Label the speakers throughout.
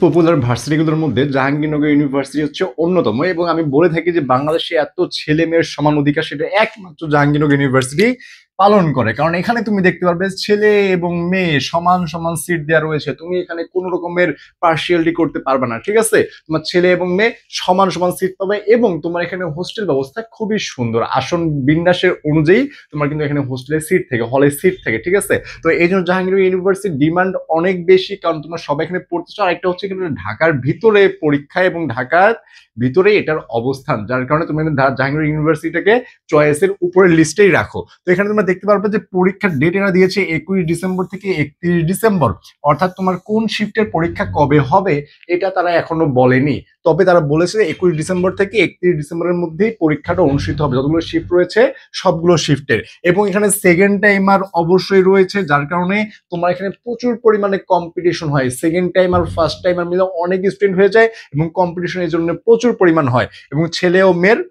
Speaker 1: Popular ভার্সিটিগুলোর মধ্যে Jahangirnagar university হচ্ছে অন্যতম এবং আমি বলে থাকি যে বাংলাদেশে এত ছেলে মেয়ের সমান অধিকার সেটা একমাত্র জাহাঙ্গীরনগর ইউনিভার্সিটি পালন করে। কারণ এখানে তুমি দেখতে পারবে ছেলে এবং মেয়ে সমান সমান সিট দেওয়া রয়েছে। তুমি এখানে কোনো রকমের পার্সিয়ালিটি করতে পারবে না, ঠিক আছে? তোমার ছেলে এবং মেয়ে সমান সমান সিট পাবে এবং তোমার এখানে হোস্টেল ব্যবস্থা খুবই সুন্দর। আসন বিন্যাসের অনুযায়ী তোমার কিন্তু এখানে হোস্টেলের সিট থেকে, হলের সিট থেকে, ঠিক আছে? তো এই জন্য জাহাঙ্গীরনগর ইউনিভার্সিটির ডিমান্ড অনেক বেশি, কারণ তোমরা সবাই এখানে পড়তে চাও। আরেকটা হচ্ছে কিন্তু ঢাকার ভিতরে পরীক্ষা এবং ঢাকার ভিতরে এটার অবস্থান, যার কারণে তুমি জাহাঙ্গীরনগর ইউনিভার্সিটিটাকে চয়েসের উপরের লিস্টেই রাখো। তো এখানে তোমরা দেখতে পারবে যে পরীক্ষার ডেট এরা দিয়েছে 21 ডিসেম্বর থেকে 31 ডিসেম্বর, অর্থাৎ তোমার কোন শিফটের পরীক্ষা কবে হবে এটা তারা এখনো বলেনি। তবে তারা বলেছে 21 ডিসেম্বর থেকে 31 ডিসেম্বরের মধ্যেই পরীক্ষাটা অনুষ্ঠিত হবে, যতগুলো শিফট রয়েছে সবগুলো শিফটের। এবং এখানে সেকেন্ড টাইমার অবশ্যই রয়েছে, যার কারণে তোমার এখানে প্রচুর পরিমাণে কম্পিটিশন হয়। সেকেন্ড টাইম আর ফার্স্ট টাইমার মিলে অনেক স্টুডেন্ট হয়ে যায় এবং কম্পিটিশন এর জন্য প্রচুর পরিমাণ হয়। এবং ছেলে ও মেয়ের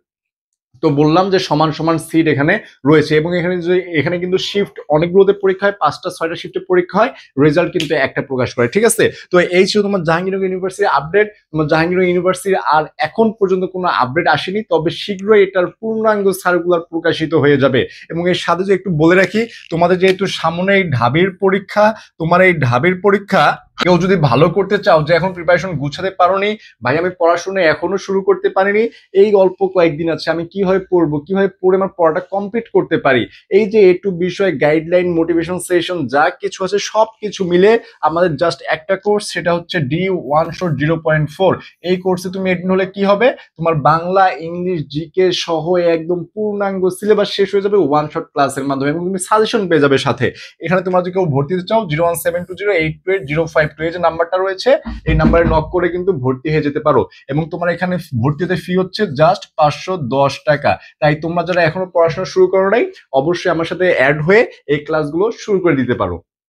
Speaker 1: তো বললাম যে সমান সমান সিট এখানে রয়েছে। এবং এখানে যে এখানে কিন্তু শিফট অনেকগুলোতে পরীক্ষা হয়, 5টা 6টা শিফটে পরীক্ষা হয়, রেজাল্ট কিন্তু একটা প্রকাশ করে, ঠিক আছে? তো এই ছিল তোমার জাহাঙ্গীরনগর ইউনিভার্সিটির আপডেট। তোমার জাহাঙ্গীরনগর ইউনিভার্সিটির আর এখন পর্যন্ত কোনো আপডেট আসেনি, তবে শীঘ্রই এটার পূর্ণাঙ্গ সার্কুলার প্রকাশিত হয়ে যাবে। এবং এর সাথে যে একটু বলে রাখি, তোমাদের যেহেতু সামনে এই ঢাবির পরীক্ষা, তোমার এই ঢাবির পরীক্ষা কেউ যদি ভালো করতে চাও, যে এখন প্রিপারেশন গুছাতে পারোনি, ভাই আমি পড়াশোনা এখনো শুরু করতে পারিনি, এই অল্প কয়েকদিন আছে, আমি কিভাবে পড়বো, কিভাবে পড়ে আমার পড়াটা কমপ্লিট করতে পারি, এই যে একটু বিষয় গাইডলাইন, মোটিভেশন সেশন যা কিছু আছে সব কিছু মিলে আমাদের জাস্ট একটা কোর্স, সেটা হচ্ছে D1Shot 0.4। এই কোর্সে তুমি এডমিন হলে কি হবে, তোমার বাংলা, ইংলিশ, জিকে সহ একদম পূর্ণাঙ্গ সিলেবাস শেষ হয়ে যাবে ওয়ান শট ক্লাসের মাধ্যমে, এবং তুমি সাজেশন পেয়ে যাবে সাথে। এখানে তোমরা যদি কেউ ভর্তি হতে চাও 01720828052, এই যে নাম্বারটা রয়েছে এই নাম্বারে নক করে কিন্তু ভর্তি হয়ে যেতে পারো। এবং তোমার এখানে ভর্তি হতে ফি হচ্ছে জাস্ট 510 টাকা। তাই তোমরা যারা এখনো পড়াশোনা শুরু করো নাই, অবশ্যই আমার সাথে অ্যাড হয়ে এই ক্লাসগুলো শুরু করে দিতে পারো।